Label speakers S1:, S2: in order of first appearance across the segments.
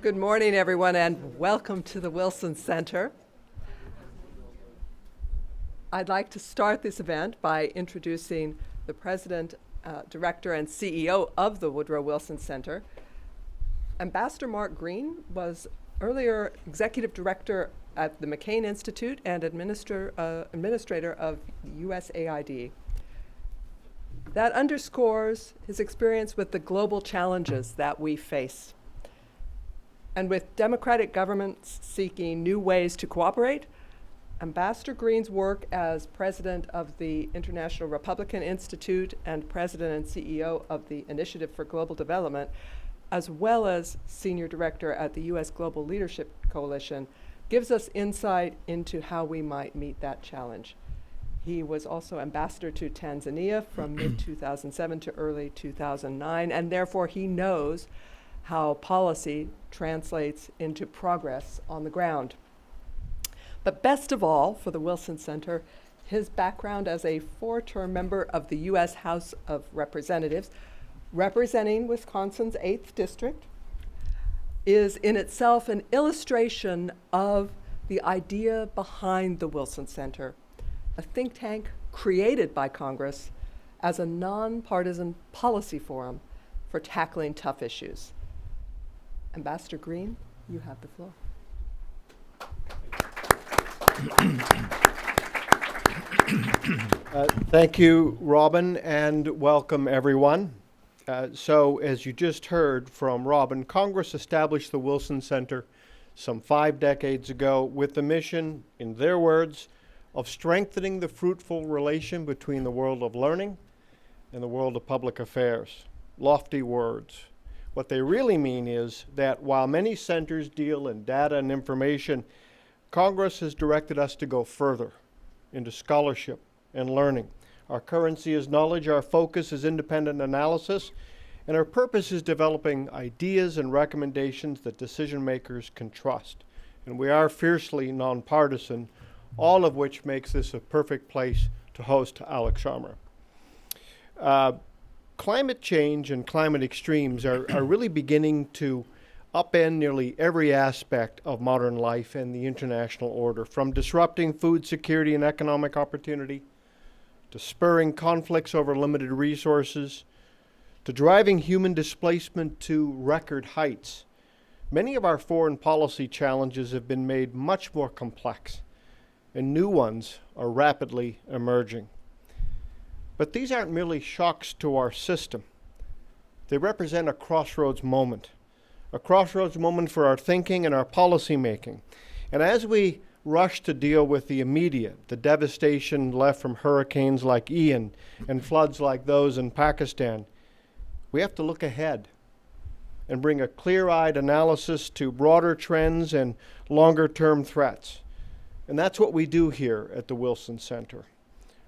S1: Good morning, everyone, and welcome to the Wilson Center. I'd like to start this event by introducing the President, Director, and CEO of the Woodrow Wilson Center. Ambassador Mark Green was earlier Executive Director at the McCain Institute and Administrator of USAID. That underscores his experience with the global challenges that we face. And with democratic governments seeking new ways to cooperate, Ambassador Green's work as president of the International Republican Institute and president and CEO of the Initiative for Global Development, as well as senior director at the U.S. Global Leadership Coalition, gives us insight into how we might meet that challenge. He was also ambassador to Tanzania from mid-2007 to early 2009, and therefore he knows how policy translates into progress on the ground. But best of all, for the Wilson Center, his background as a four-term member of the U.S. House of Representatives, representing Wisconsin's 8th District, is in itself an illustration of the idea behind the Wilson Center, a think tank created by Congress as a nonpartisan policy forum for tackling tough issues. Ambassador Green, you have the floor.
S2: Thank you, Robin, and welcome everyone. So, as you just heard from Robin, Congress established the Wilson Center some 5 decades ago with the mission, in their words, of strengthening the fruitful relation between the world of learning and the world of public affairs. Lofty words. What they really mean is that while many centers deal in data and information, Congress has directed us to go further into scholarship and learning. Our currency is knowledge, our focus is independent analysis, and our purpose is developing ideas and recommendations that decision makers can trust. And we are fiercely nonpartisan, all of which makes this a perfect place to host Alok Sharma. Climate change and climate extremes are really beginning to upend nearly every aspect of modern life and the international order, from disrupting food security and economic opportunity, to spurring conflicts over limited resources, to driving human displacement to record heights. Many of our foreign policy challenges have been made much more complex, and new ones are rapidly emerging. But these aren't merely shocks to our system. They represent a crossroads moment for our thinking and our policy making. And as we rush to deal with the immediate, the devastation left from hurricanes like Ian and floods like those in Pakistan, we have to look ahead and bring a clear-eyed analysis to broader trends and longer-term threats. And that's what we do here at the Wilson Center.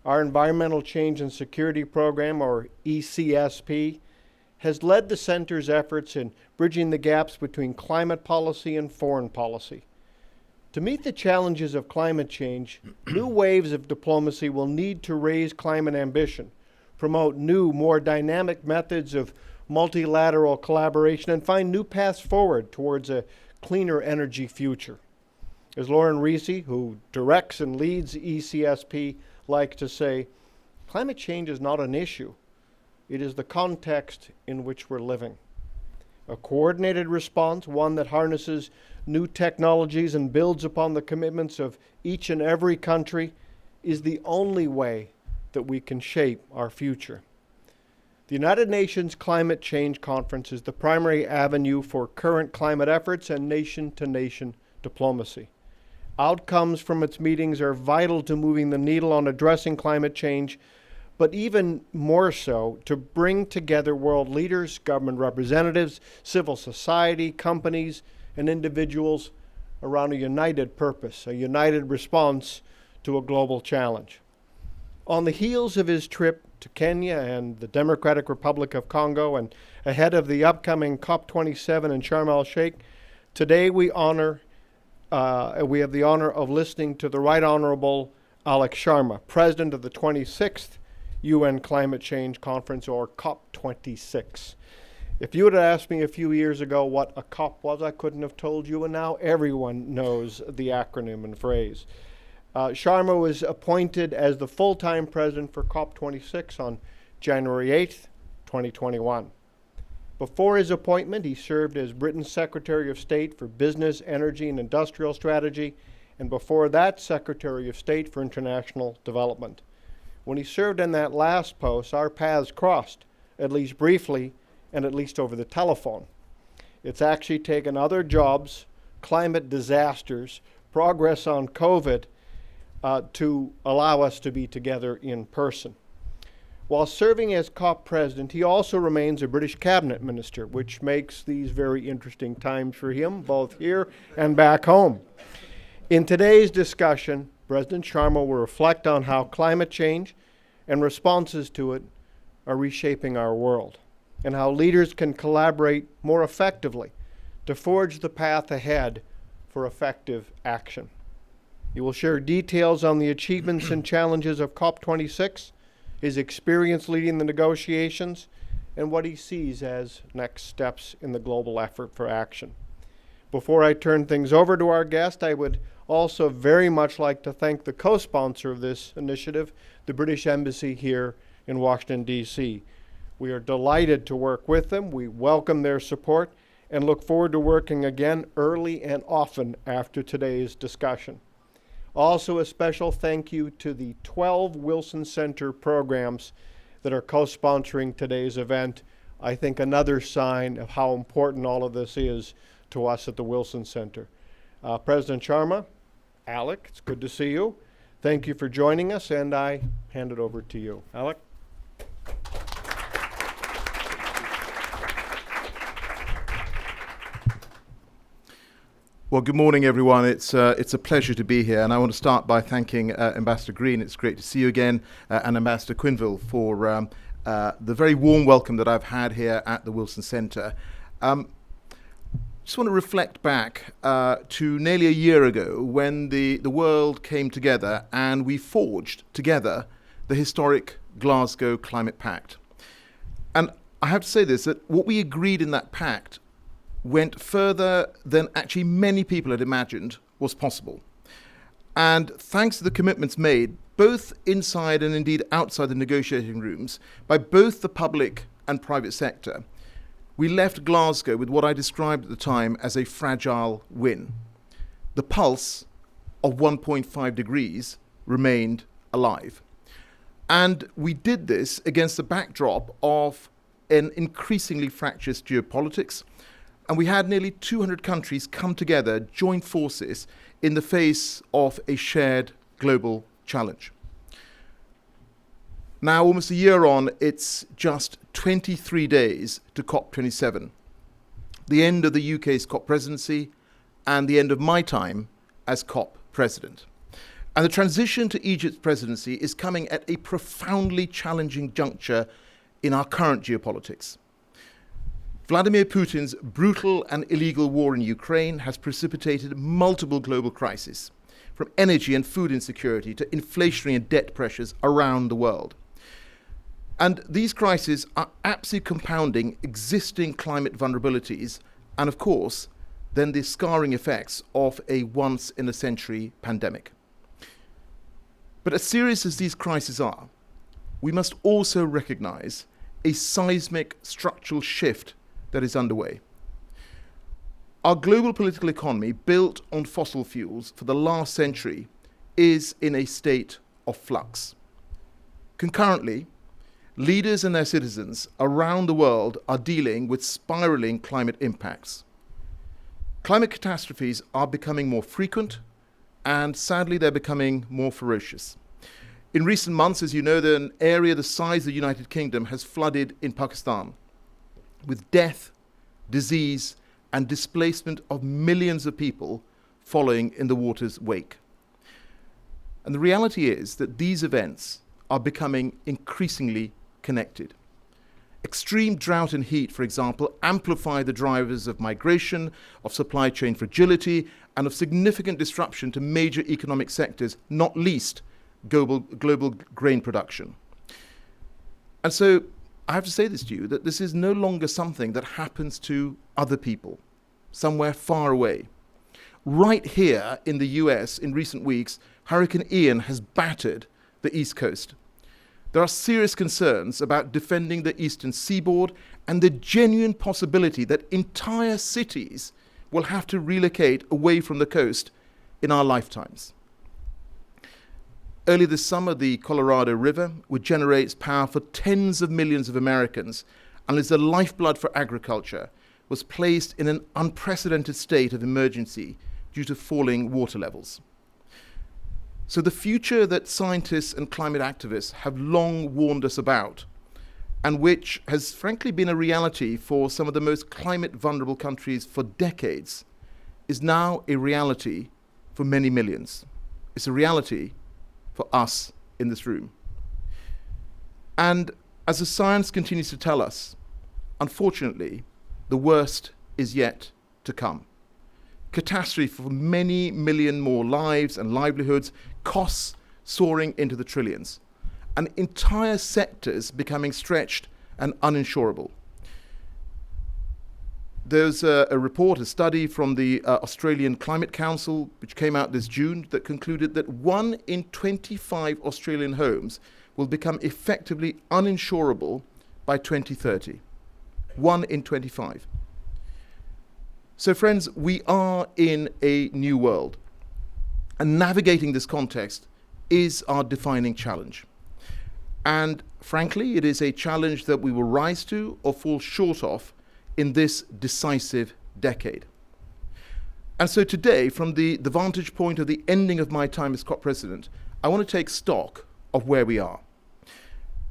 S2: Our Environmental Change and Security Program, or ECSP, has led the Center's efforts in bridging the gaps between climate policy and foreign policy. To meet the challenges of climate change, new waves of diplomacy will need to raise climate ambition, promote new, more dynamic methods of multilateral collaboration, and find new paths forward towards a cleaner energy future. As Lauren Reese, who directs and leads ECSP, like to say, climate change is not an issue. It is the context in which we're living. A coordinated response, one that harnesses new technologies and builds upon the commitments of each and every country, is the only way that we can shape our future. The United Nations Climate Change Conference is the primary avenue for current climate efforts and nation-to-nation diplomacy. Outcomes from its meetings are vital to moving the needle on addressing climate change, but even more so to bring together world leaders, government representatives, civil society, companies, and individuals around a united purpose, a united response to a global challenge. On the heels of his trip to Kenya and the Democratic Republic of Congo, and ahead of the upcoming COP27 in Sharm el-Sheikh, today we have the honor of listening to the Right Honorable Alok Sharma, President of the 26th UN Climate Change Conference, or COP26. If you would have asked me a few years ago what a COP was, I couldn't have told you, and now everyone knows the acronym and phrase. Sharma was appointed as the full-time president for COP26 on January 8th, 2021. Before his appointment, he served as Britain's Secretary of State for Business, Energy, and Industrial Strategy, and before that, Secretary of State for International Development. When he served in that last post, our paths crossed, at least briefly, and at least over the telephone. It's actually taken other jobs, climate disasters, progress on COVID, to allow us to be together in person. While serving as COP president, he also remains a British cabinet minister, which makes these very interesting times for him, both here and back home. In today's discussion, President Sharma will reflect on how climate change and responses to it are reshaping our world, and how leaders can collaborate more effectively to forge the path ahead for effective action. He will share details on the achievements and challenges of COP26, his experience leading the negotiations, and what he sees as next steps in the global effort for action. Before I turn things over to our guest, I would also very much like to thank the co-sponsor of this initiative, the British Embassy here in Washington, D.C. We are delighted to work with them. We welcome their support and look forward to working again early and often after today's discussion. Also, a special thank you to the 12 Wilson Center programs that are co-sponsoring today's event. I think another sign of how important all of this is to us at the Wilson Center. President Sharma, Alok, it's good to see you. Thank you for joining us, and I hand it over to you. Alok?
S3: Well, good morning, everyone. It's a pleasure to be here, and I want to start by thanking Ambassador Green. It's great to see you again, and Ambassador Quinville for the very warm welcome that I've had here at the Wilson Center. Just want to reflect back to nearly a year ago when the world came together and we forged together the historic Glasgow Climate Pact. And I have to say this, that what we agreed in that pact went further than actually many people had imagined was possible. And thanks to the commitments made, both inside and indeed outside the negotiating rooms, by both the public and private sector, we left Glasgow with what I described at the time as a fragile win. The pulse of 1.5 degrees remained alive. And we did this against the backdrop of an increasingly fractious geopolitics. And we had nearly 200 countries come together, join forces in the face of a shared global challenge. Now, almost a year on, it's just 23 days to COP27, the end of the UK's COP presidency and the end of my time as COP president. And the transition to Egypt's presidency is coming at a profoundly challenging juncture in our current geopolitics. Vladimir Putin's brutal and illegal war in Ukraine has precipitated multiple global crises, from energy and food insecurity to inflationary and debt pressures around the world. And these crises are absolutely compounding existing climate vulnerabilities and, of course, then the scarring effects of a once-in-a-century pandemic. But as serious as these crises are, we must also recognize a seismic structural shift that is underway. Our global political economy, built on fossil fuels for the last century, is in a state of flux. Concurrently, leaders and their citizens around the world are dealing with spiraling climate impacts. Climate catastrophes are becoming more frequent, and sadly, they're becoming more ferocious. In recent months, as you know, an area the size of the United Kingdom has flooded in Pakistan, with death, disease, and displacement of millions of people following in the water's wake. And the reality is that these events are becoming increasingly connected. Extreme drought and heat, for example, amplify the drivers of migration, of supply chain fragility, and of significant disruption to major economic sectors, not least global grain production. And so I have to say this to you, that this is no longer something that happens to other people, somewhere far away. Right here in the US in recent weeks, Hurricane Ian has battered the East Coast. There are serious concerns about defending the eastern seaboard and the genuine possibility that entire cities will have to relocate away from the coast in our lifetimes. Earlier this summer, the Colorado River, which generates power for tens of millions of Americans and is the lifeblood for agriculture, was placed in an unprecedented state of emergency due to falling water levels. So the future that scientists and climate activists have long warned us about, and which has frankly been a reality for some of the most climate vulnerable countries for decades, is now a reality for many millions. It's a reality for us in this room. And as the science continues to tell us, unfortunately, the worst is yet to come. Catastrophe for many million more lives and livelihoods, costs soaring into the trillions, and entire sectors becoming stretched and uninsurable. There's a report, a study from the Australian Climate Council, which came out this June, that concluded that 1 in 25 Australian homes will become effectively uninsurable by 2030. 1 in 25. So friends, we are in a new world, and navigating this context is our defining challenge. And frankly, it is a challenge that we will rise to or fall short of in this decisive decade. And so today, from the vantage point of the ending of my time as COP President, I want to take stock of where we are.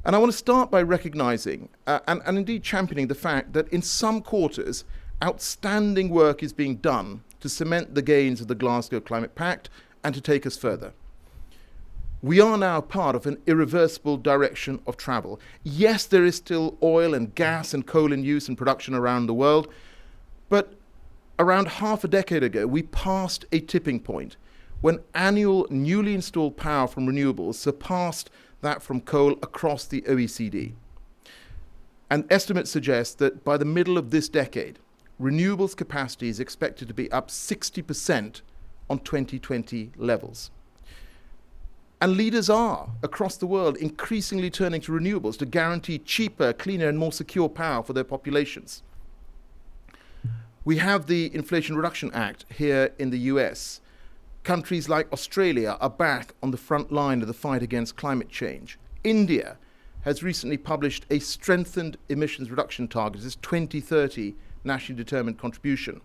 S3: And I want to start by recognizing and indeed championing the fact that in some quarters, outstanding work is being done to cement the gains of the Glasgow Climate Pact and to take us further. We are now part of an irreversible direction of travel. Yes, there is still oil and gas and coal in use and production around the world, but around half a decade ago, we passed a tipping point when annual newly installed power from renewables surpassed that from coal across the OECD. And estimates suggest that by the middle of this decade, renewables capacity is expected to be up 60% on 2020 levels. And leaders are, across the world, increasingly turning to renewables to guarantee cheaper, cleaner, and more secure power for their populations. We have the Inflation Reduction Act here in the US. Countries like Australia are back on the front line of the fight against climate change. India has recently published a strengthened emissions reduction target, its 2030 nationally determined contribution.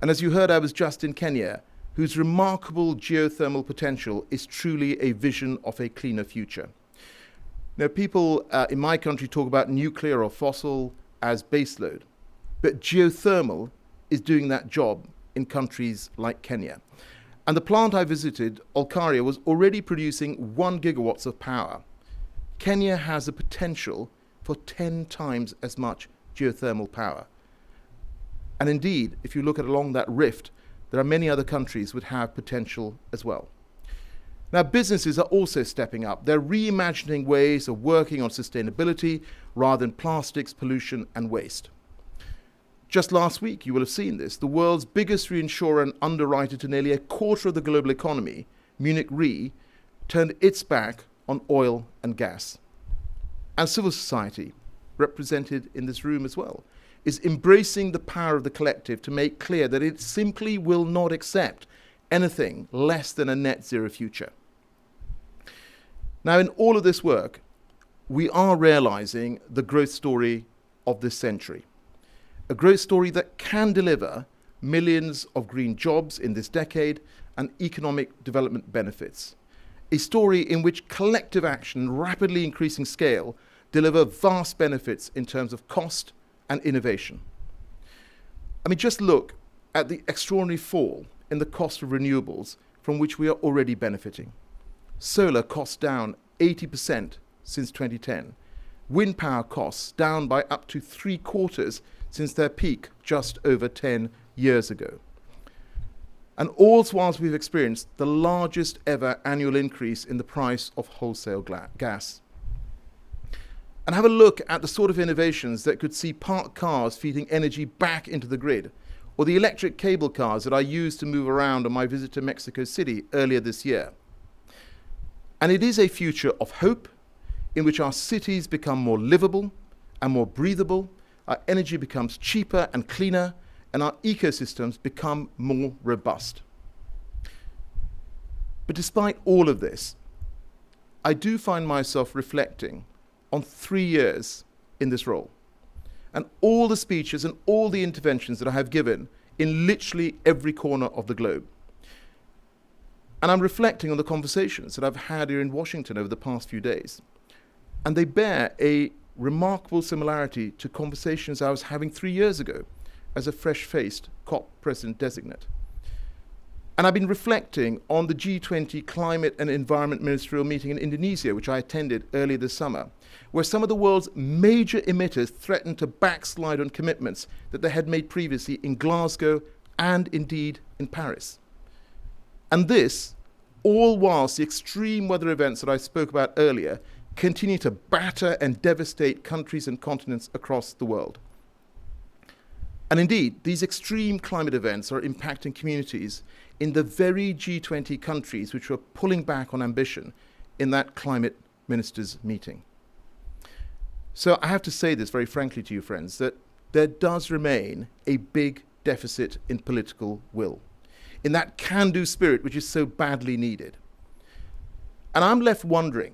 S3: And as you heard, I was just in Kenya, whose remarkable geothermal potential is truly a vision of a cleaner future. Now, people in my country talk about nuclear or fossil as baseload, but geothermal is doing that job in countries like Kenya. And the plant I visited, Olkaria, was already producing 1 gigawatts of power. Kenya has the potential for 10 times as much geothermal power. And indeed, if you look at along that rift, there are many other countries that have potential as well. Now, businesses are also stepping up. They're reimagining ways of working on sustainability rather than plastics, pollution, and waste. Just last week, you will have seen this, the world's biggest reinsurer and underwriter to nearly a quarter of the global economy, Munich Re, turned its back on oil and gas. And civil society, represented in this room as well, is embracing the power of the collective to make clear that it simply will not accept anything less than a net zero future. Now, in all of this work, we are realizing the growth story of this century, a growth story that can deliver millions of green jobs in this decade and economic development benefits, a story in which collective action and rapidly increasing scale deliver vast benefits in terms of cost and innovation. I mean, just look at the extraordinary fall in the cost of renewables from which we are already benefiting. Solar costs down 80% since 2010. Wind power costs down by up to 3/4 since their peak just over 10 years ago. And all whilst we've experienced the largest ever annual increase in the price of wholesale gas. and have a look at the sort of innovations that could see parked cars feeding energy back into the grid, or the electric cable cars that I used to move around on my visit to Mexico City earlier this year. And it is a future of hope in which our cities become more livable and more breathable, our energy becomes cheaper and cleaner, and our ecosystems become more robust. But despite all of this, I do find myself reflecting on 3 years in this role, and all the speeches and all the interventions that I have given in literally every corner of the globe. And I'm reflecting on the conversations that I've had here in Washington over the past few days. And they bear a remarkable similarity to conversations I was having 3 years ago as a fresh-faced COP President designate. And I've been reflecting on the G20 Climate and Environment Ministerial meeting in Indonesia, which I attended earlier this summer, where some of the world's major emitters threatened to backslide on commitments that they had made previously in Glasgow and indeed in Paris. And this, all whilst the extreme weather events that I spoke about earlier continue to batter and devastate countries and continents across the world. And indeed, these extreme climate events are impacting communities in the very G20 countries which were pulling back on ambition in that climate ministers' meeting. So I have to say this very frankly to you, friends, that there does remain a big deficit in political will, in that can-do spirit which is so badly needed. And I'm left wondering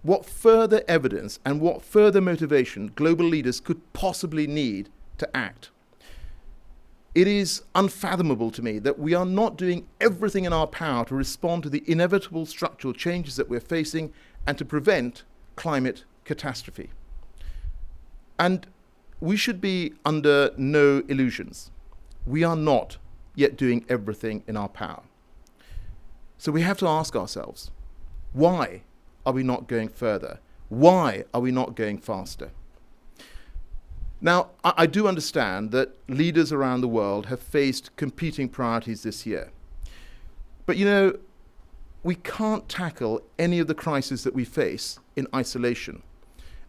S3: what further evidence and what further motivation global leaders could possibly need to act. It is unfathomable to me that we are not doing everything in our power to respond to the inevitable structural changes that we're facing and to prevent climate catastrophe. And we should be under no illusions. We are not yet doing everything in our power. So we have to ask ourselves, why are we not going further? Why are we not going faster? Now, I do understand that leaders around the world have faced competing priorities this year. But you know, we can't tackle any of the crises that we face in isolation.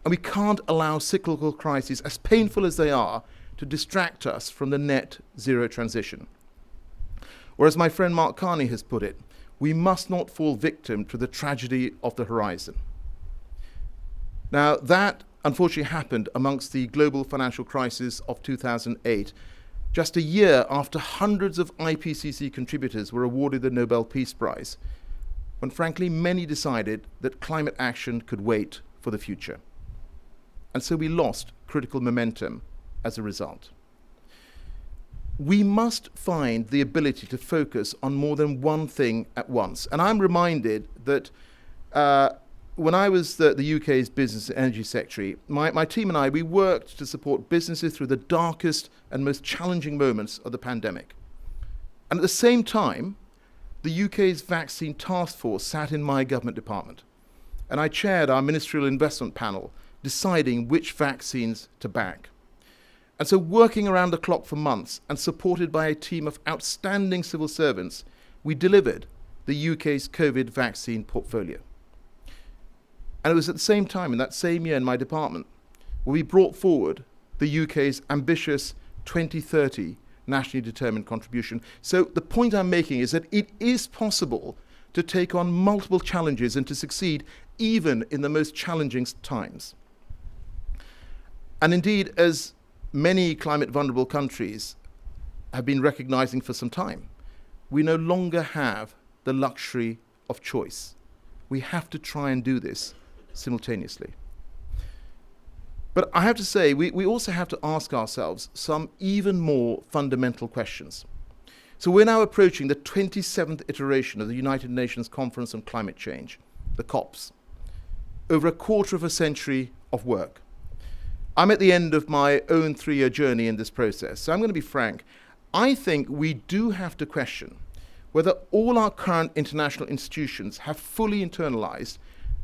S3: And we can't allow cyclical crises, as painful as they are, to distract us from the net zero transition. Or as my friend Mark Carney has put it, we must not fall victim to the tragedy of the horizon. Now, that unfortunately happened amongst the global financial crisis of 2008, just a year after hundreds of IPCC contributors were awarded the Nobel Peace Prize, when frankly many decided that climate action could wait for the future. And so we lost critical momentum as a result. We must find the ability to focus on more than one thing at once. And I'm reminded that when I was the UK's Business and Energy Secretary, my team and I, we worked to support businesses through the darkest and most challenging moments of the pandemic. And at the same time, the UK's vaccine task force sat in my government department. And I chaired our ministerial investment panel, deciding which vaccines to back. And so working around the clock for months and supported by a team of outstanding civil servants, we delivered the UK's COVID vaccine portfolio. And it was at the same time, in that same year in my department, where we brought forward the UK's ambitious 2030 nationally determined contribution. So the point I'm making is that it is possible to take on multiple challenges and to succeed even in the most challenging times. And indeed, as many climate vulnerable countries have been recognizing for some time, we no longer have the luxury of choice. We have to try and do this simultaneously. But I have to say, we also have to ask ourselves some even more fundamental questions. So we're now approaching the 27th iteration of the United Nations Conference on Climate Change, the COPs, over a quarter of a century of work. I'm at the end of my own 3-year journey in this process, so I'm going to be frank. I think we do have to question whether all our current international institutions have fully internalized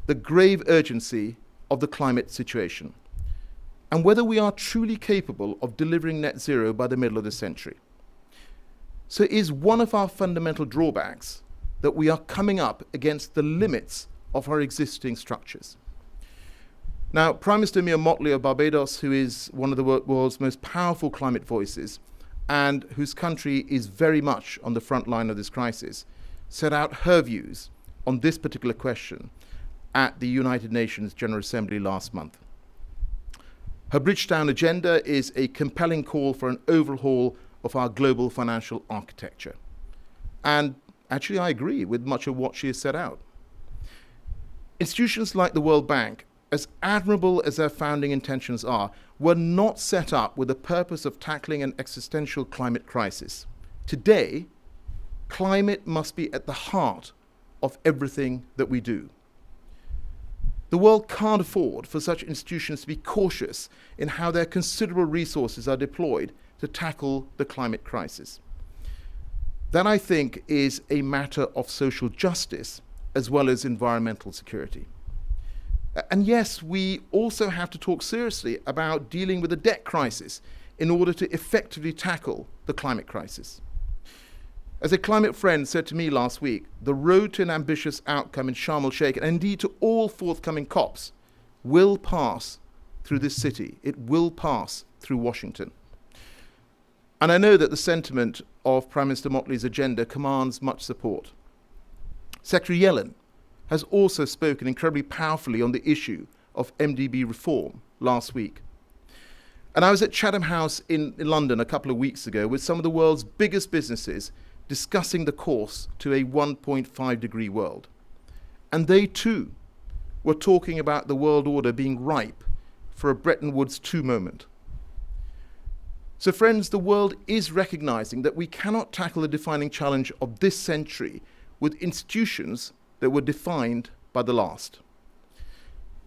S3: the grave urgency of the climate situation, and whether we are truly capable of delivering net zero by the middle of the century. So is one of our fundamental drawbacks that we are coming up against the limits of our existing structures? Now, Prime Minister Mia Mottley of Barbados, who is one of the world's most powerful climate voices and whose country is very much on the front line of this crisis, set out her views on this particular question at the United Nations General Assembly last month. Her Bridgetown agenda is a compelling call for an overhaul of our global financial architecture. And actually, I agree with much of what she has set out. Institutions like the World Bank, as admirable as their founding intentions are, were not set up with the purpose of tackling an existential climate crisis. Today, climate must be at the heart of everything that we do. The world can't afford for such institutions to be cautious in how their considerable resources are deployed to tackle the climate crisis. That, I think, is a matter of social justice as well as environmental security. And yes, we also have to talk seriously about dealing with the debt crisis in order to effectively tackle the climate crisis. As a climate friend said to me last week, the road to an ambitious outcome in Sharm el-Sheikh, and indeed to all forthcoming COPs, will pass through this city. It will pass through Washington. And I know that the sentiment of Prime Minister Mottley's agenda commands much support. Secretary Yellen has also spoken incredibly powerfully on the issue of MDB reform last week. And I was at Chatham House in London a couple of weeks ago with some of the world's biggest businesses discussing the course to a 1.5 degree world. And they too were talking about the world order being ripe for a Bretton Woods II moment. So friends, the world is recognizing that we cannot tackle the defining challenge of this century with institutions that were defined by the last.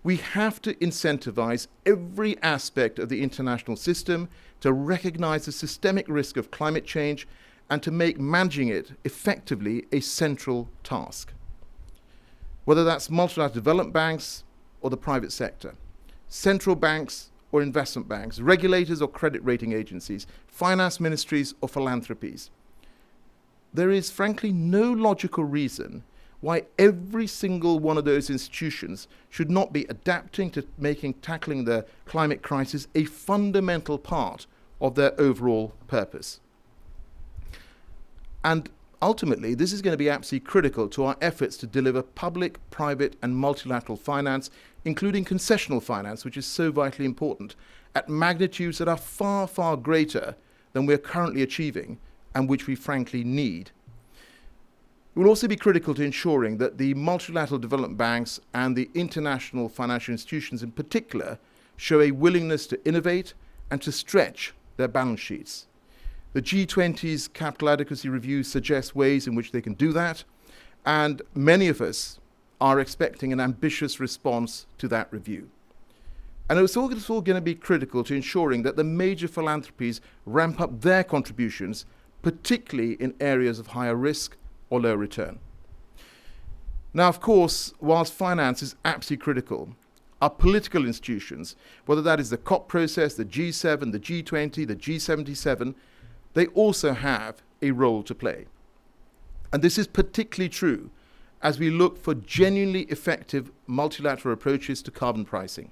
S3: We have to incentivize every aspect of the international system to recognize the systemic risk of climate change and to make managing it effectively a central task. Whether that's multilateral development banks or the private sector, central banks or investment banks, regulators or credit rating agencies, finance ministries or philanthropies. There is frankly no logical reason why every single one of those institutions should not be adapting to tackling the climate crisis a fundamental part of their overall purpose. And ultimately, this is going to be absolutely critical to our efforts to deliver public, private, and multilateral finance, including concessional finance, which is so vitally important, at magnitudes that are far, far greater than we're currently achieving and which we frankly need. It will also be critical to ensuring that the multilateral development banks and the international financial institutions in particular show a willingness to innovate and to stretch their balance sheets. The G20's capital adequacy review suggests ways in which they can do that, and many of us are expecting an ambitious response to that review. And it's all going to be critical to ensuring that the major philanthropies ramp up their contributions, particularly in areas of higher risk or low return. Now, of course, whilst finance is absolutely critical, our political institutions, whether that is the COP process, the G7, the G20, the G77, they also have a role to play. And this is particularly true as we look for genuinely effective multilateral approaches to carbon pricing.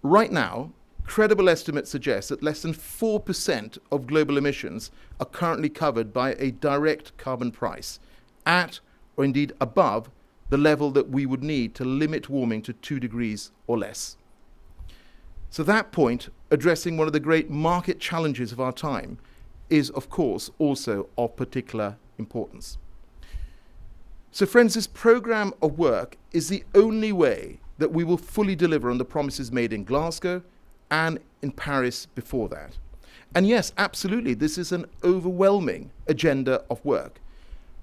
S3: Right now, credible estimates suggest that less than 4% of global emissions are currently covered by a direct carbon price, at or indeed above the level that we would need to limit warming to 2 degrees or less. So that point, addressing one of the great market challenges of our time, is of course also of particular importance. So friends, this program of work is the only way that we will fully deliver on the promises made in Glasgow and in Paris before that. And yes, absolutely, this is an overwhelming agenda of work,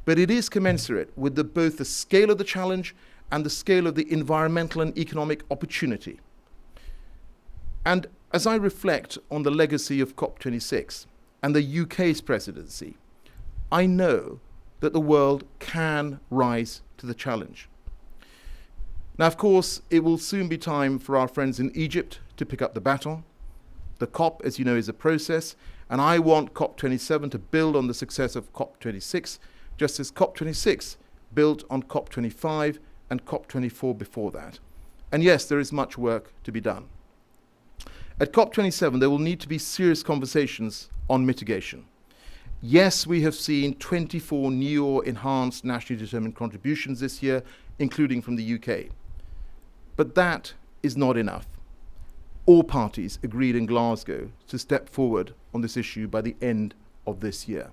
S3: but it is commensurate with both the scale of the challenge and the scale of the environmental and economic opportunity. And as I reflect on the legacy of COP26 and the UK's presidency, I know that the world can rise to the challenge. Now, of course, it will soon be time for our friends in Egypt to pick up the baton. The COP, as you know, is a process, and I want COP27 to build on the success of COP26, just as COP26 built on COP25 and COP24 before that. And yes, there is much work to be done. At COP27, there will need to be serious conversations on mitigation. Yes, we have seen 24 new or enhanced nationally determined contributions this year, including from the UK. But that is not enough. All parties agreed in Glasgow to step forward on this issue by the end of this year.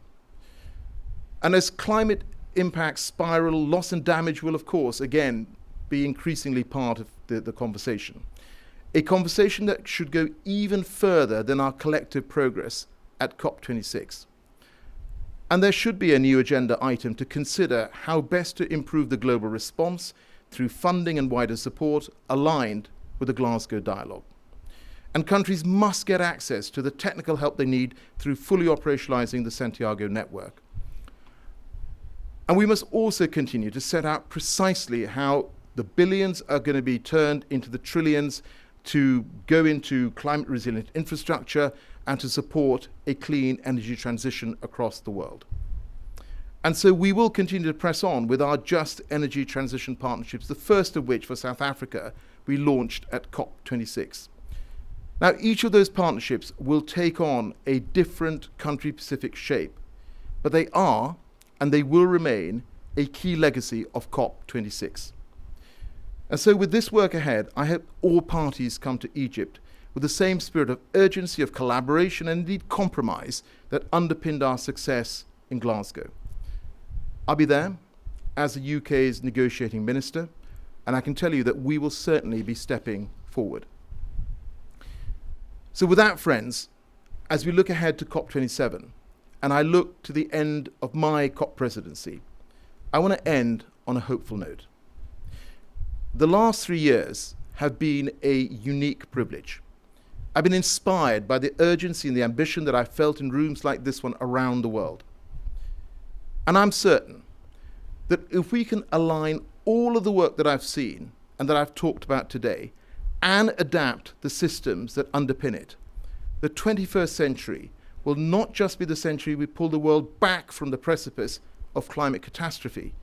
S3: And as climate impacts spiral, loss and damage will, of course, again, be increasingly part of the conversation. A conversation that should go even further than our collective progress at COP26. And there should be a new agenda item to consider how best to improve the global response through funding and wider support aligned with the Glasgow dialogue. And countries must get access to the technical help they need through fully operationalizing the Santiago network. And we must also continue to set out precisely how the billions are going to be turned into the trillions to go into climate resilient infrastructure and to support a clean energy transition across the world. And so we will continue to press on with our just energy transition partnerships, the first of which for South Africa we launched at COP26. Now, each of those partnerships will take on a different country-specific shape, but they are, and they will remain, a key legacy of COP26. And so with this work ahead, I hope all parties come to Egypt with the same spirit of urgency, of collaboration, and indeed compromise that underpinned our success in Glasgow. I'll be there as the UK's negotiating minister, and I can tell you that we will certainly be stepping forward. So with that, friends, as we look ahead to COP27, and I look to the end of my COP presidency, I want to end on a hopeful note. The last 3 years have been a unique privilege. I've been inspired by the urgency and the ambition that I felt in rooms like this one around the world. And I'm certain that if we can align all of the work that I've seen and that I've talked about today and adapt the systems that underpin it, the 21st century will not just be the century we pull the world back from the precipice of climate catastrophe.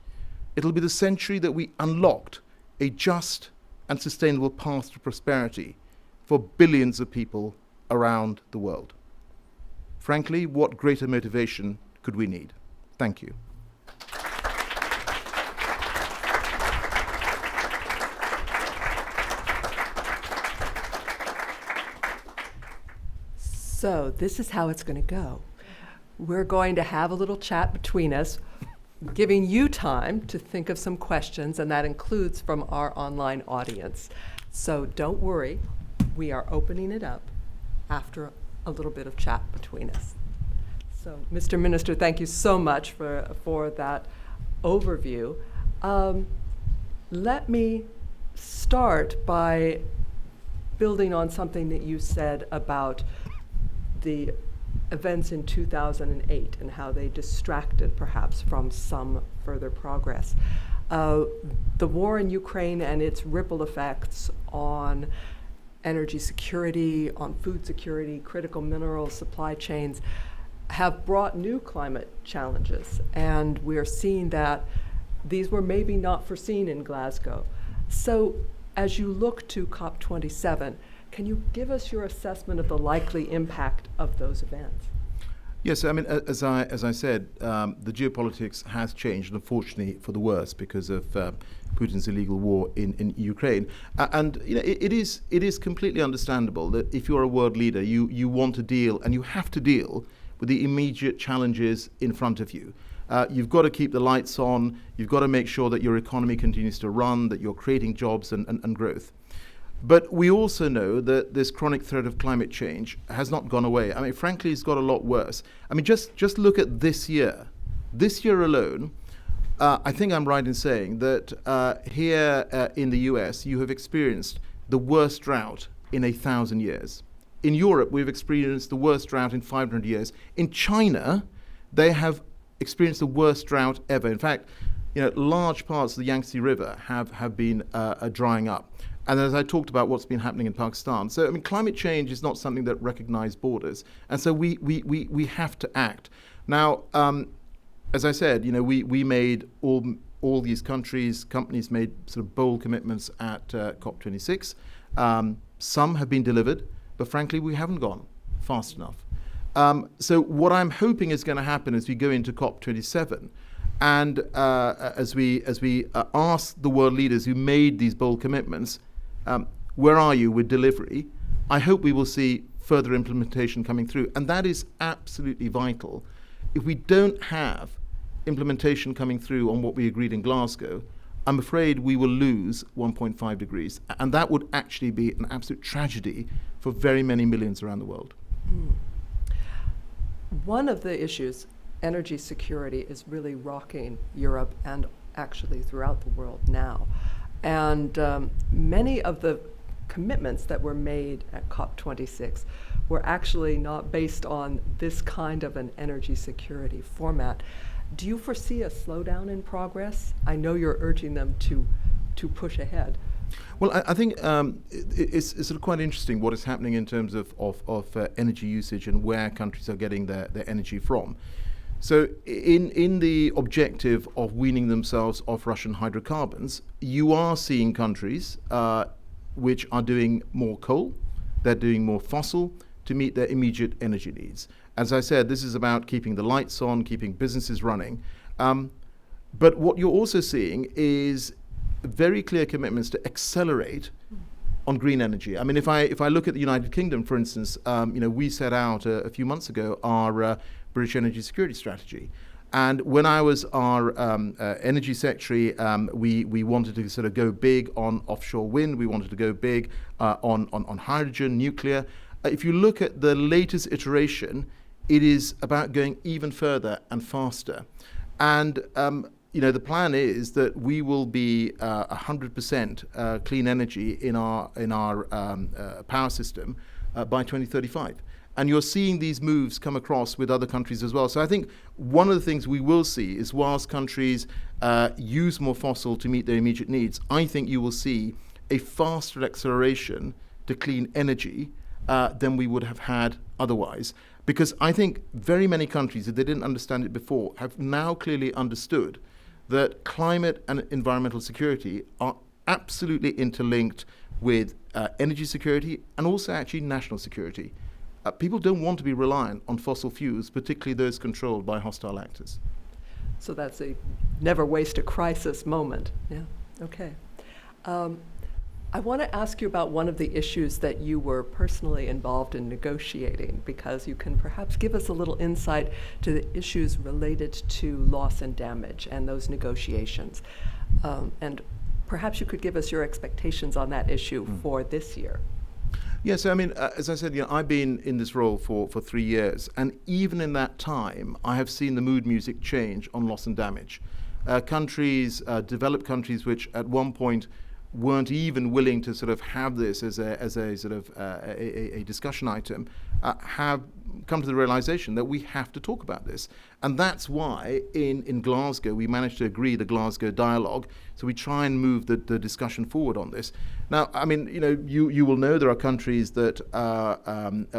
S3: It'll be the century that we unlocked a just and sustainable path to prosperity for billions of people around the world. Frankly, what greater motivation could we need? Thank you.
S1: So this is how it's going to go. We're going to have a little chat between us, giving you time to think of some questions, and that includes from our online audience. So don't worry, we are opening it up after a little bit of chat between us. So, Mr. Minister, thank you so much for that overview. Let me start by building on something that you said about the events in 2008 and how they distracted perhaps from some further progress. The war in Ukraine and its ripple effects on energy security, on food security, critical mineral supply chains have brought new climate challenges. And we're seeing that these were maybe not foreseen in Glasgow. So as you look to COP27, can you give us your assessment of the likely impact of those events?
S3: Yes, I mean, as I said, the geopolitics has changed, unfortunately, for the worse because of Putin's illegal war in Ukraine. And you know, it is completely understandable that if you're a world leader, you want to deal, and you have to deal with the immediate challenges in front of you. You've got to keep the lights on. You've got to make sure that your economy continues to run, that you're creating jobs and growth. But we also know that this chronic threat of climate change has not gone away. I mean, frankly, it's got a lot worse. I mean, just look at this year. This year alone, I think I'm right in saying that here in the US, you have experienced the worst drought in 1,000 years. In Europe, we've experienced the worst drought in 500 years. In China, they have experienced the worst drought ever. In fact, you know, large parts of the Yangtze River have been drying up. And as I talked about what's been happening in Pakistan. So, I mean, climate change is not something that recognizes borders. And so we have to act. Now, as I said, you know, we made all all these companies made sort of bold commitments at COP26. Some have been delivered, but frankly, we haven't gone fast enough. So what I'm hoping is going to happen as we go into COP27, and as we ask the world leaders who made these bold commitments, where are you with delivery? I hope we will see further implementation coming through, and that is absolutely vital. If we don't have implementation coming through on what we agreed in Glasgow, I'm afraid we will lose 1.5 degrees, and that would actually be an absolute tragedy for very many millions around the world.
S1: One of the issues, energy security, is really rocking Europe and actually throughout the world now. And many of the commitments that were made at COP26 were actually not based on this kind of an energy security format. Do you foresee a slowdown in progress? I know you're urging them to push ahead.
S3: Well, I think it's sort of quite interesting what is happening in terms of energy usage and where countries are getting their energy from. So in the objective of weaning themselves off Russian hydrocarbons, you are seeing countries which are doing more coal, they're doing more fossil to meet their immediate energy needs. As I said, this is about keeping the lights on, keeping businesses running. But what you're also seeing is very clear commitments to accelerate on green energy. I mean, if I look at the United Kingdom, for instance, we set out a few months ago our British energy security strategy. And when I was our energy secretary, we wanted to sort of go big on offshore wind. We wanted to go big on hydrogen, nuclear. If you look at the latest iteration, it is about going even further and faster. And the plan is that we will be 100% clean energy in our power system by 2035. And you're seeing these moves come across with other countries as well. So I think one of the things we will see is whilst countries use more fossil to meet their immediate needs, I think you will see a faster acceleration to clean energy than we would have had otherwise. Because I think very many countries, if they didn't understand it before, have now clearly understood that climate and environmental security are absolutely interlinked with energy security and also actually national security. People don't want to be reliant on fossil fuels, particularly those controlled by hostile actors.
S1: So that's a never waste a crisis moment. Yeah, okay. I want to ask you about one of the issues that you were personally involved in negotiating, because you can perhaps give us a little insight to the issues related to loss and damage and those negotiations. And perhaps you could give us your expectations on that issue for this year.
S3: Yes, I mean, as I said, I've been in this role for 3 years, and even in that time, I have seen the mood music change on loss and damage. Countries, developed countries, which at one point weren't even willing to sort of have this as a sort of a discussion item, have come to the realization that we have to talk about this. And that's why in Glasgow we managed to agree the Glasgow dialogue, so we try and move the discussion forward on this. Now, I mean, you will know there are countries that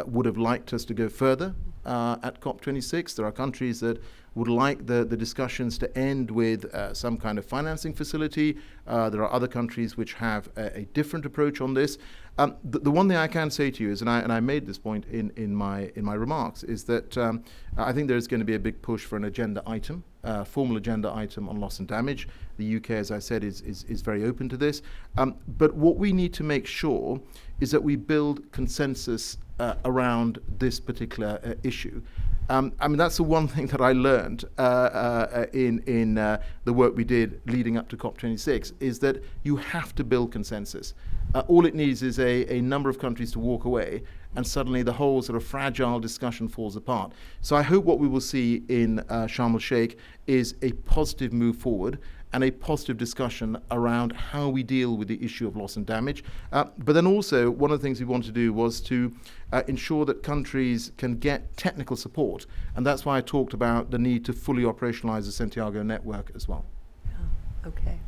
S3: would have liked us to go further at COP26. There are countries that would like the discussions to end with some kind of financing facility. There are other countries which have a different approach on this. The one thing I can say to you is, and I made this point in my remarks, is that I think there is going to be a big push for an agenda item, formal agenda item on loss and damage. The UK, as I said, is very open to this. But what we need to make sure is that we build consensus around this particular issue. I mean, that's the one thing that I learned in the work we did leading up to COP26, is that you have to build consensus. All it needs is a number of countries to walk away, and suddenly the whole sort of fragile discussion falls apart. So I hope what we will see in Sharm el-Sheikh is a positive move forward and a positive discussion around how we deal with the issue of loss and damage. But then also, one of the things we wanted to do was to ensure that countries can get technical support. And that's why I talked about the need to fully operationalize the Santiago network as well.
S1: Oh, okay.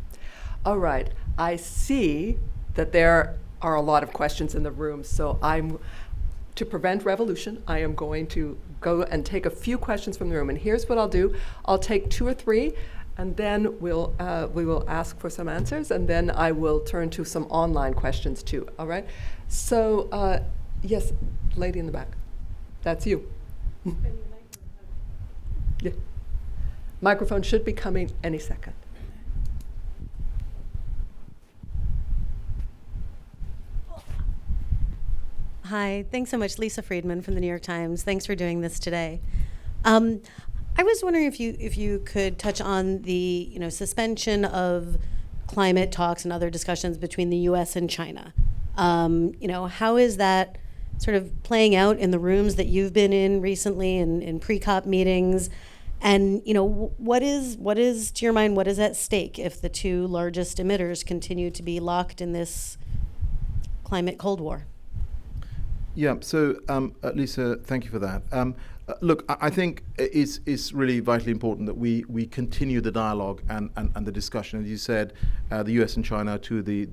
S1: All right. I see that there are a lot of questions in the room, so to prevent revolution, I am going to go and take a few questions from the room. And here's what I'll do. I'll take 2 or 3. And then we will ask for some answers, and then I will turn to some online questions too, all right? So, yes, lady in the back. That's you. Yeah. Microphone should be coming any second.
S4: Hi, thanks so much. Lisa Friedman from the New York Times. Thanks for doing this today. I was wondering if you could touch on the suspension of climate talks and other discussions between the U.S. and China. How is that sort of playing out in the rooms that you've been in recently in pre-COP meetings? And what is to your mind, what is at stake if the two largest emitters continue to be locked in this climate Cold War?
S3: Yeah, so Lisa, thank you for that. Look, I think it's really vitally important that we continue the dialogue and the discussion. As you said, the US and China are two of the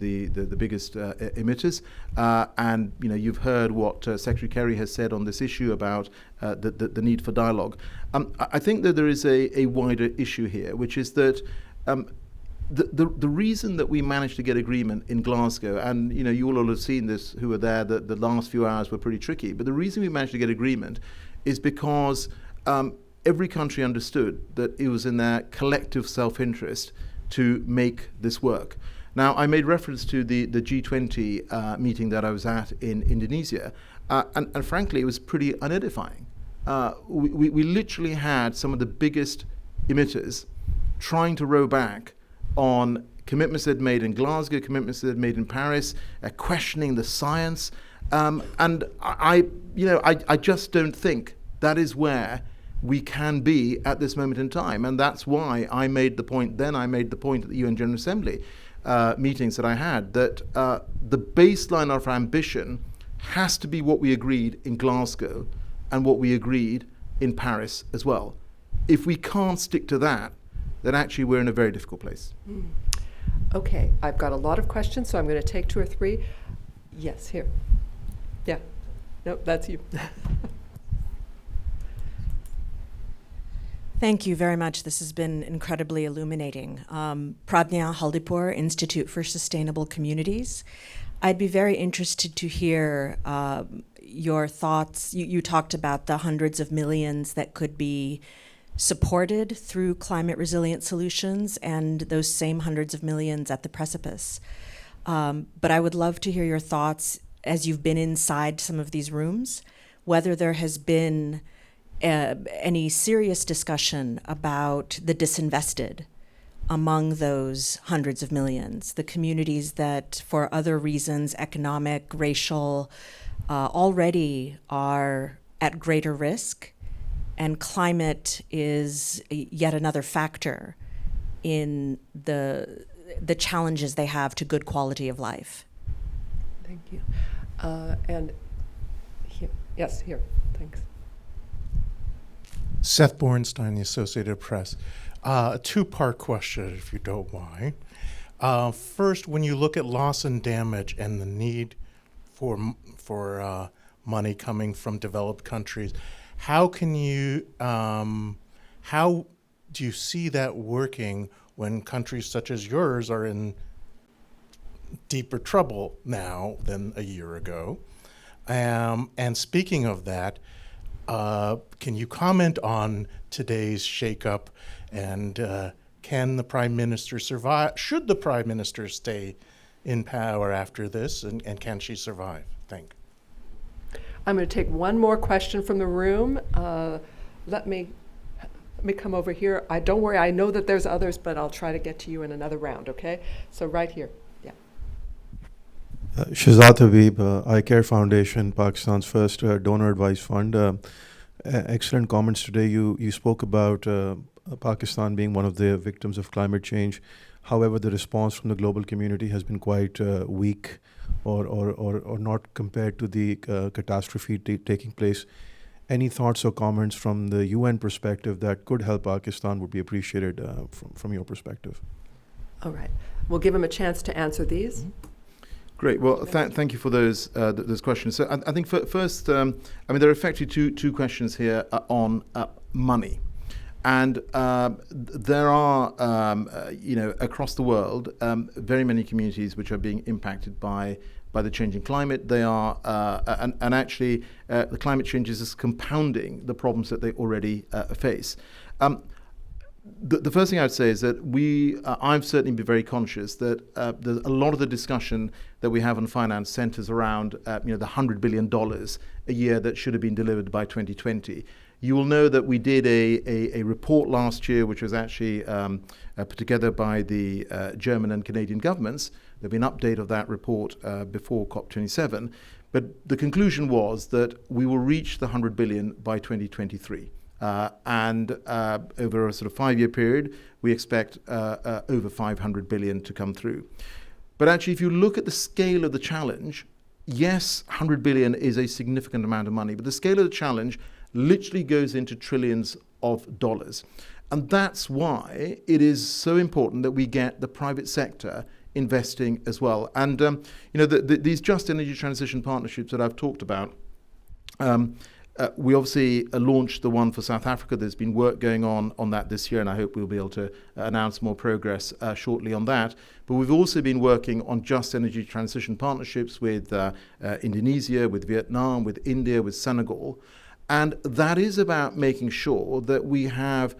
S3: biggest emitters. And you've heard what Secretary Kerry has said on this issue about the need for dialogue. I think that there is a wider issue here, which is that the reason that we managed to get agreement in Glasgow, and you all have seen this who were there, that the last few hours were pretty tricky, but the reason we managed to get agreement is because every country understood that it was in their collective self-interest to make this work. Now, I made reference to the G20 meeting that I was at in Indonesia, and frankly, it was pretty unedifying. We literally had some of the biggest emitters trying to row back on commitments they'd made in Glasgow, commitments they'd made in Paris, questioning the science. And I just don't think that is where we can be at this moment in time. And that's why I made the point at the UN General Assembly meetings that I had, that the baseline of our ambition has to be what we agreed in Glasgow and what we agreed in Paris as well. If we can't stick to that, then actually we're in a very difficult place.
S1: Okay, I've got a lot of questions, so I'm going to take two or three. Yes, here. Yeah. Nope, that's you.
S5: Thank you very much. This has been incredibly illuminating. Pradnya Haldipur, Institute for Sustainable Communities. I'd be very interested to hear your thoughts. You talked about the hundreds of millions that could be supported through climate resilient solutions and those same hundreds of millions at the precipice. But I would love to hear your thoughts as you've been inside some of these rooms, whether there has been any serious discussion about the disinvested among those hundreds of millions, the communities that for other reasons, economic, racial, already are at greater risk. And climate is yet another factor in the challenges they have to good quality of life.
S1: Thank you. And here. Yes, here. Thanks.
S6: Seth Bornstein, the Associated Press. A two-part question, if you don't mind. First, when you look at loss and damage and the need for money coming from developed countries, how do you see that working when countries such as yours are in deeper trouble now than a year ago? And speaking of that, can you comment on today's shakeup, and can the Prime Minister survive? Should the Prime Minister stay in power after this, and can she survive? Thank you.
S1: I'm going to take one more question from the room. Let me come over here. Don't worry, I know that there's others, but I'll try to get to you in another round, okay? So right here, yeah.
S7: Shahzad Habib, I Care Foundation, Pakistan's first donor advice fund. Excellent comments today. You spoke about Pakistan being one of the victims of climate change. However, the response from the global community has been quite weak or not compared to the catastrophe taking place. Any thoughts or comments from the UN perspective that could help Pakistan would be appreciated from your perspective.
S1: All right. We'll give him a chance to answer these. Mm-hmm.
S3: Great. Well, thank you for those questions. So I think first, there are effectively two questions here on money. And there are, across the world, very many communities which are being impacted by the changing climate. They are, and actually, the climate change is compounding the problems that they already face. The first thing I would say is that I've certainly been very conscious that a lot of the discussion that we have on finance centers around, the $100 billion a year that should have been delivered by 2020. You will know that we did a report last year, which was actually put together by the German and Canadian governments. There'll be an update of that report before COP27. But the conclusion was that we will reach the 100 billion by 2023. And over a sort of 5-year period, we expect over 500 billion to come through. But actually, if you look at the scale of the challenge, yes, 100 billion is a significant amount of money, but the scale of the challenge literally goes into trillions of dollars. And that's why it is so important that we get the private sector investing as well. And these just energy transition partnerships that I've talked about, we obviously launched the one for South Africa. There's been work going on that this year, and I hope we'll be able to announce more progress shortly on that. But we've also been working on just energy transition partnerships with Indonesia, with Vietnam, with India, with Senegal. And that is about making sure that we have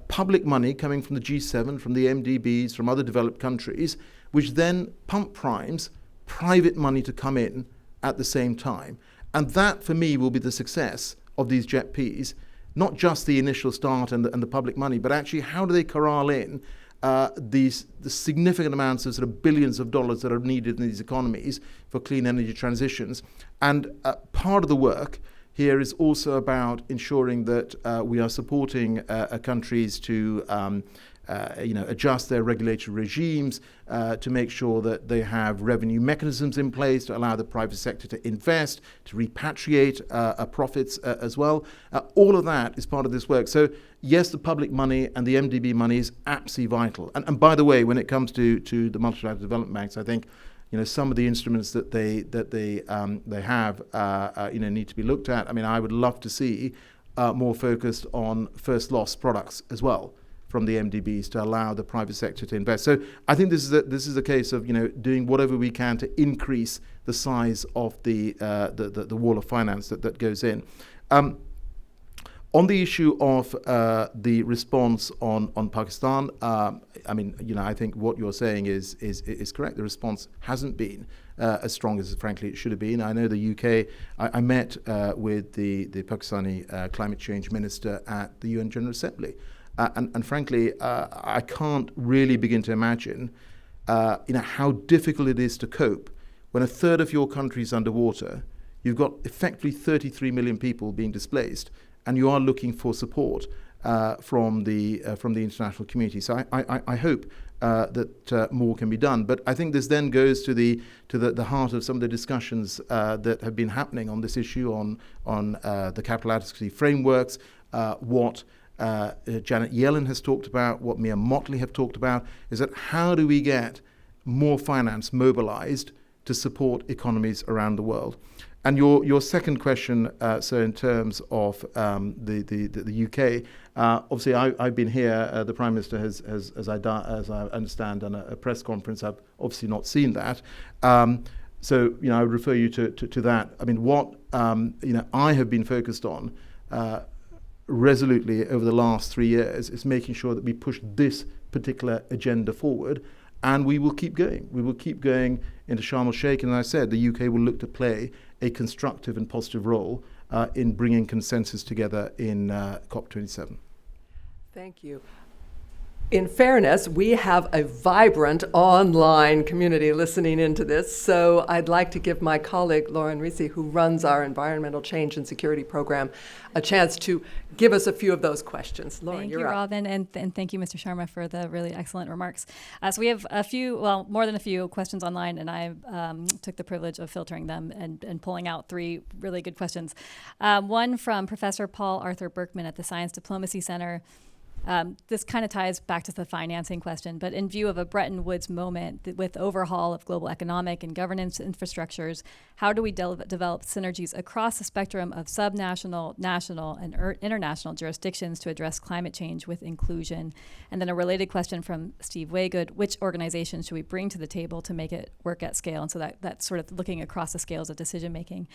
S3: public money coming from the G7, from the MDBs, from other developed countries, which then pump primes private money to come in at the same time. And that, for me, will be the success of these JETPs, not just the initial start and the public money, but actually how do they corral in the significant amounts of sort of billions of dollars that are needed in these economies for clean energy transitions. And part of the work here is also about ensuring that we are supporting countries to adjust their regulatory regimes to make sure that they have revenue mechanisms in place to allow the private sector to invest, to repatriate profits as well. All of that is part of this work. So yes, the public money and the MDB money is absolutely vital. And by the way, when it comes to the multilateral development banks, I think some of the instruments that they have need to be looked at. I mean, I would love to see more focused on first loss products as well from the MDBs to allow the private sector to invest. So I think this is a case of doing whatever we can to increase the size of the wall of finance that goes in. On the issue of the response on Pakistan, I think what you're saying is correct. The response hasn't been as strong as, frankly, it should have been. I know the UK. I met with the Pakistani climate change minister at the UN General Assembly, and frankly, I can't really begin to imagine, how difficult it is to cope when a third of your country is underwater. You've got effectively 33 million people being displaced, and you are looking for support from the international community. So I hope that more can be done. But I think this then goes to the heart of some of the discussions that have been happening on this issue on the capital adequacy frameworks, what Janet Yellen has talked about, what Mia Mottley have talked about, is that how do we get more finance mobilized to support economies around the world? And your second question, so in terms of the UK, obviously I've been here. The Prime Minister has, as I understand, done a press conference. I've obviously not seen that. So I would refer you to that. I mean, what I have been focused on resolutely over the last 3 years is making sure that we push this particular agenda forward. And we will keep going. We will keep going into Sharm el-Sheikh. And as I said, the UK will look to play a constructive and positive role in bringing consensus together in COP27.
S1: Thank you. In fairness, we have a vibrant online community listening into this, so I'd like to give my colleague Lauren Risi, who runs our Environmental Change and Security Program, a chance to give us a few of those questions. Lauren,
S8: thank
S1: you're
S8: you,
S1: up.
S8: Robin, and thank you, Mr. Sharma, for the really excellent remarks. So we have more than a few questions online, and I took the privilege of filtering them and pulling out 3 really good questions. One from Professor Paul Arthur Berkman at the Science Diplomacy Center. This kind of ties back to the financing question, but in view of a Bretton Woods moment with overhaul of global economic and governance infrastructures, how do we develop synergies across the spectrum of subnational, national, and international jurisdictions to address climate change with inclusion? And then a related question from Steve Waygood: which organizations should we bring to the table to make it work at scale? And so that's sort of looking across the scales of decision making.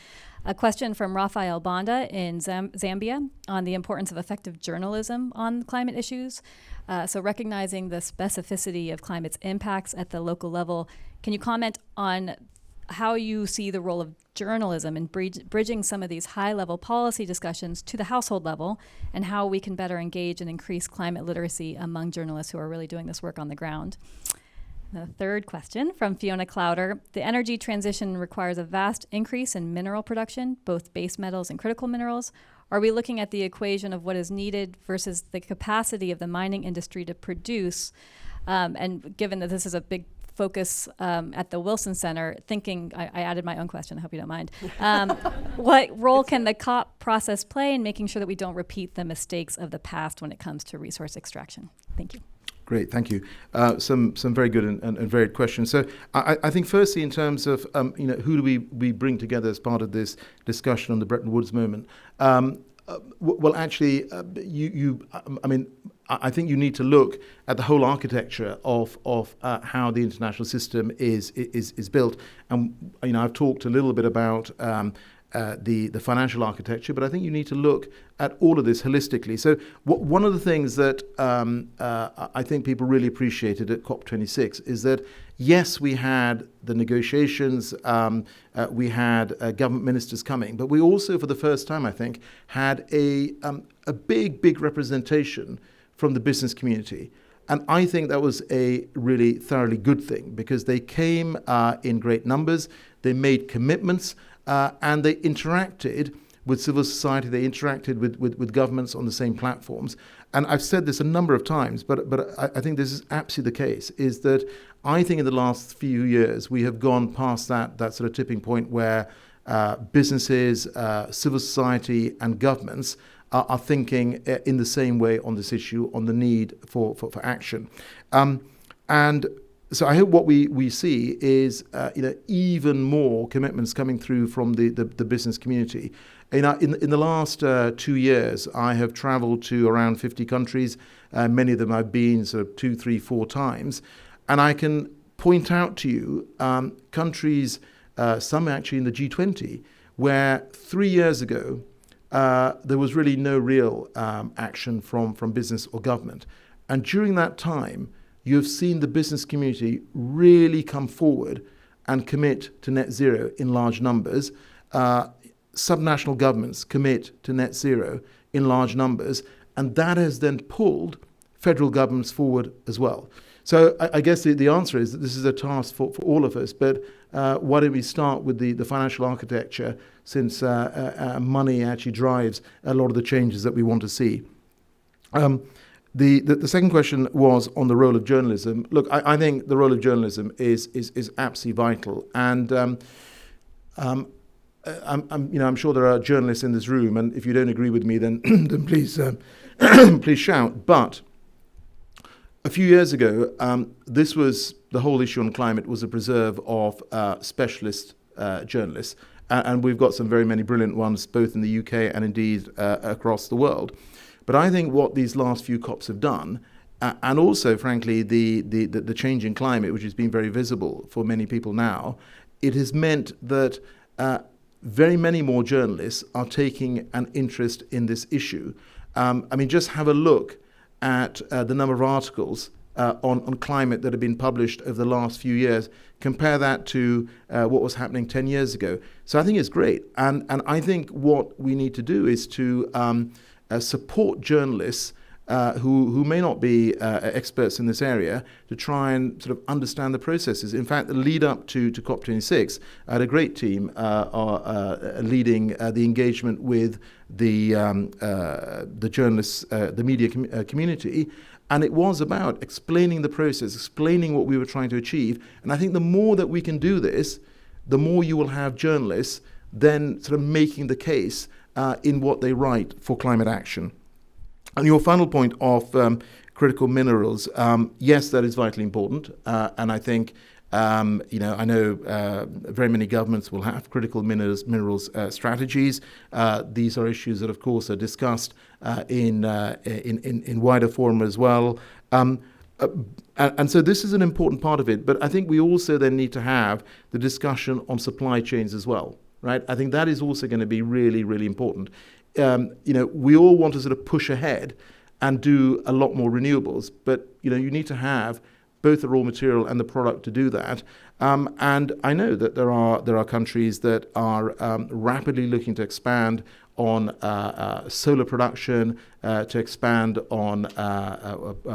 S8: A question from Rafael Banda in Zambia on the importance of effective journalism on climate issues. So recognizing the specificity of climate's impacts at the local level, can you comment on how you see the role of journalism in bridging some of these high-level policy discussions to the household level, and how we can better engage and increase climate literacy among journalists who are really doing this work on the ground? The third question from Fiona Clowder: the energy transition requires a vast increase in mineral production, both base metals and critical minerals. Are we looking at the equation of what is needed versus the capacity of the mining industry to produce? And given that this is a big focus at the Wilson Center, I added my own question, I hope you don't mind. What role can the COP process play in making sure that we don't repeat the mistakes of the past when it comes to resource extraction? Thank you.
S3: Great, thank you. Some very good and varied questions. So I think firstly, in terms of who do we bring together as part of this discussion on the Bretton Woods moment? Well, actually, I think you need to look at the whole architecture of how the international system is built. And I've talked a little bit about the financial architecture, but I think you need to look at all of this holistically. So one of the things that I think people really appreciated at COP26 is that, yes, we had the negotiations, we had government ministers coming, but we also, for the first time, I think, had a big representation from the business community. And I think that was a really thoroughly good thing, because they came in great numbers, they made commitments, and they interacted with civil society, they interacted with governments on the same platforms. And I've said this a number of times, but I think this is absolutely the case, is that I think in the last few years we have gone past that sort of tipping point where businesses, civil society and governments are thinking in the same way on this issue, on the need for action. And so I hope what we see is even more commitments coming through from the business community. In the last 2 years, I have traveled to around 50 countries. Many of them I've been sort of 2, 3, 4 times. And I can point out to you countries, some actually in the G20, where 3 years ago, there was really no real action from business or government. And during that time, you've seen the business community really come forward and commit to net zero in large numbers. Subnational governments commit to net zero in large numbers, and that has then pulled federal governments forward as well. So I guess the answer is that this is a task for all of us, but why don't we start with the financial architecture, since money actually drives a lot of the changes that we want to see. The second question was on the role of journalism. Look, I think the role of journalism is absolutely vital, and I'm sure there are journalists in this room, and if you don't agree with me, then then please please shout. But a few years ago, this was the whole issue on climate was a preserve of specialist journalists, and we've got some very many brilliant ones, both in the UK and indeed across the world. But I think what these last few COPs have done, and also, frankly, the change in climate, which has been very visible for many people now, it has meant that very many more journalists are taking an interest in this issue. Just have a look at the number of articles on climate that have been published over the last few years. Compare that to what was happening 10 years ago. So I think it's great. And I think what we need to do is to support journalists who may not be experts in this area, to try and sort of understand the processes. In fact, the lead up to COP26, I had a great team leading the engagement with the journalists, the media community, and it was about explaining the process, explaining what we were trying to achieve. And I think the more that we can do this, the more you will have journalists then sort of making the case in what they write for climate action. On your final point of critical minerals, yes, that is vitally important, and I think I know very many governments will have critical minerals strategies. These are issues that, of course, are discussed in wider forum as well. And so this is an important part of it. But I think we also then need to have the discussion on supply chains as well, right? I think that is also going to be really, really important. We all want to sort of push ahead and do a lot more renewables, but you need to have both the raw material and the product to do that. And I know that there are countries that are rapidly looking to expand on solar production, to expand on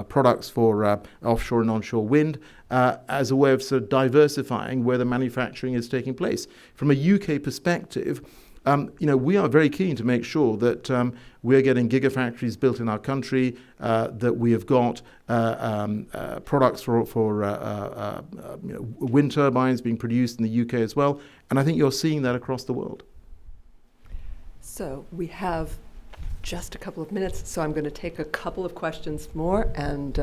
S3: products for offshore and onshore wind, as a way of sort of diversifying where the manufacturing is taking place. From a UK perspective, we are very keen to make sure that we're getting gigafactories built in our country, that we have got products for wind turbines being produced in the UK as well. And I think you're seeing that across the world.
S1: So we have just a couple of minutes, so I'm going to take a couple of questions more, and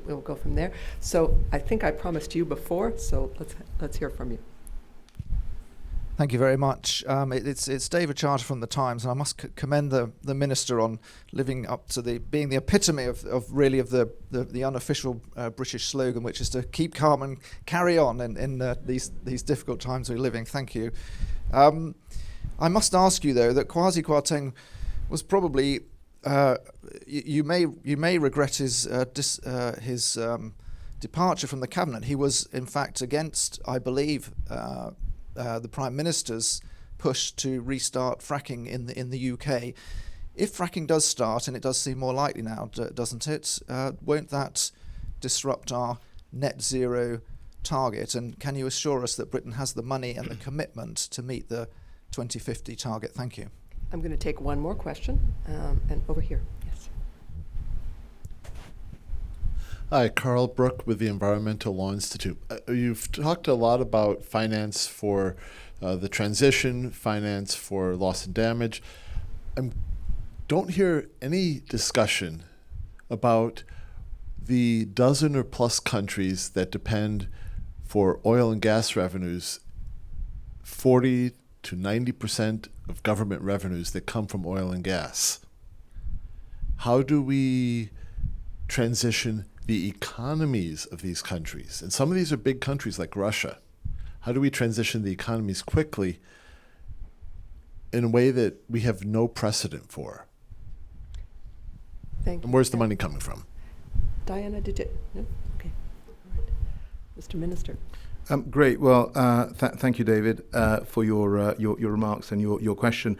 S1: we'll go from there. So I think I promised you before, so let's hear from you.
S9: Thank you very much. It's David Charter from The Times, and I must commend the Minister on living up to being the epitome of the unofficial British slogan, which is to keep calm and carry on in these difficult times we're living. Thank you. I must ask you, though, that Kwasi Kwarteng was probably you may regret his departure from the cabinet. He was, in fact, against, I believe, the Prime Minister's push to restart fracking in the UK. If fracking does start, and it does seem more likely now, doesn't it? Won't that disrupt our net zero target? And can you assure us that Britain has the money and the commitment to meet the 2050 target? Thank you.
S1: I'm going to take one more question, and over here. Yes.
S10: Hi, Carl Brook with the Environmental Law Institute. You've talked a lot about finance for the transition, finance for loss and damage. I don't hear any discussion about the dozen or plus countries that depend for oil and gas revenues, 40 to 90% of government revenues that come from oil and gas. How do we transition the economies of these countries? And some of these are big countries like Russia. How do we transition the economies quickly in a way that we have no precedent for?
S1: Thank you.
S10: And where's the money coming from?
S1: Diana, did you? No? Okay. All right. Mr. Minister.
S3: Great. Well, thank you, David, for your remarks and your question.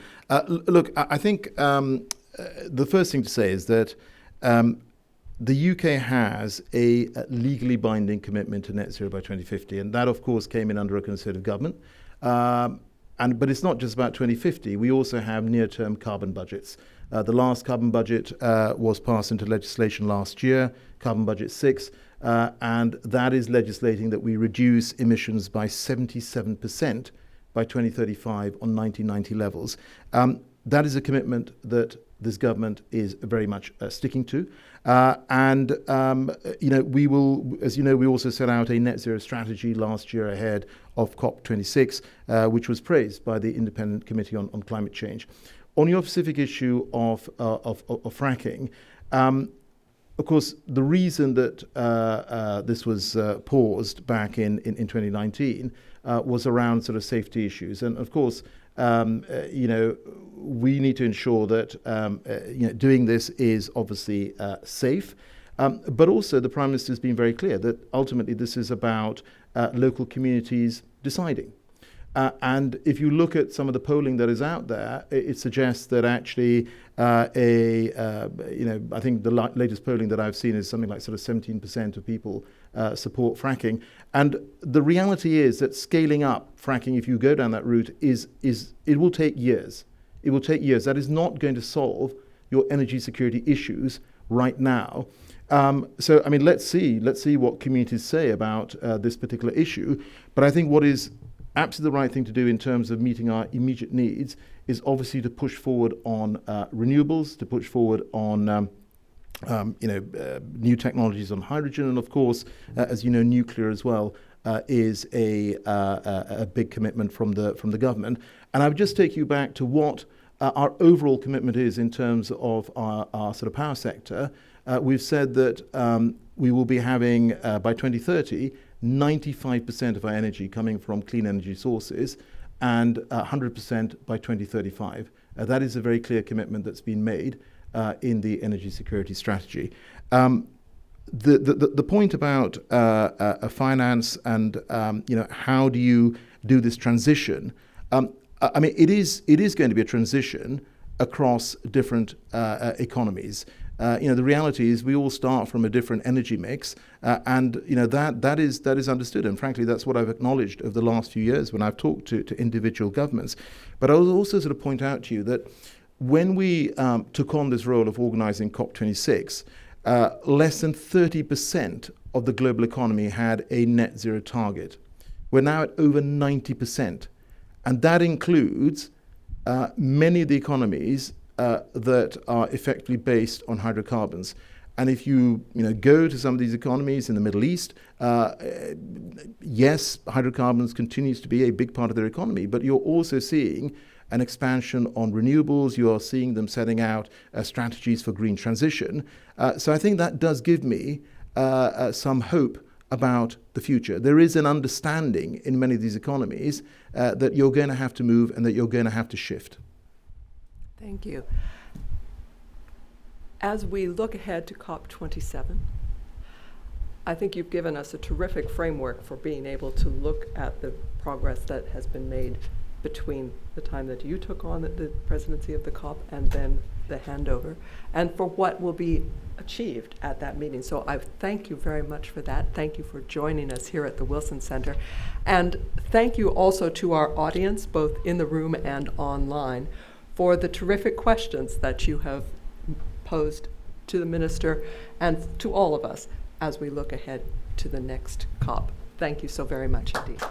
S3: Look, I think the first thing to say is that the UK has a legally binding commitment to net zero by 2050, and that, of course, came in under a Conservative government. But it's not just about 2050. We also have near-term carbon budgets. The last carbon budget was passed into legislation last year, Carbon Budget 6, and that is legislating that we reduce emissions by 77% by 2035 on 1990 levels. That is a commitment that this government is very much sticking to. We will, as you know, we also set out a net zero strategy last year ahead of COP26, which was praised by the Independent Committee on Climate Change. On your specific issue of fracking, of course, the reason that this was paused back in 2019 was around sort of safety issues. And of course, we need to ensure that doing this is obviously safe. But also the Prime Minister has been very clear that ultimately this is about local communities deciding. And if you look at some of the polling that is out there, it suggests that actually I think the latest polling that I've seen is something like sort of 17% of people support fracking. And the reality is that scaling up fracking, if you go down that route, it will take years. It will take years. That is not going to solve your energy security issues right now. So, I mean, let's see what communities say about this particular issue. But I think what is absolutely the right thing to do in terms of meeting our immediate needs is obviously to push forward on renewables, to push forward on new technologies on hydrogen, and of course, as you know, nuclear as well is a big commitment from the government. And I would just take you back to what our overall commitment is in terms of our sort of power sector. We've said that we will be having by 2030 95% of our energy coming from clean energy sources, and 100% by 2035. That is a very clear commitment that's been made in the energy security strategy. The point about finance and how do you do this transition? I mean, it is going to be a transition across different economies. The reality is we all start from a different energy mix, and that is understood. And frankly, that's what I've acknowledged over the last few years when I've talked to individual governments. But I will also sort of point out to you that when we took on this role of organizing COP26, less than 30% of the global economy had a net zero target. We're now at over 90%. And that includes many of the economies that are effectively based on hydrocarbons. And if you go to some of these economies in the Middle East, yes, hydrocarbons continues to be a big part of their economy, but you're also seeing an expansion on renewables. You are seeing them setting out strategies for green transition. So I think that does give me some hope about the future. There is an understanding in many of these economies that you're going to have to move and that you're going to have to shift.
S1: Thank you. As we look ahead to COP27, I think you've given us a terrific framework for being able to look at the progress that has been made between the time that you took on the presidency of the COP and then the handover, and for what will be achieved at that meeting. So I thank you very much for that. Thank you for joining us here at the Wilson Center. And thank you also to our audience, both in the room and online, for the terrific questions that you have posed to the minister and to all of us as we look ahead to the next COP. Thank you so very much indeed.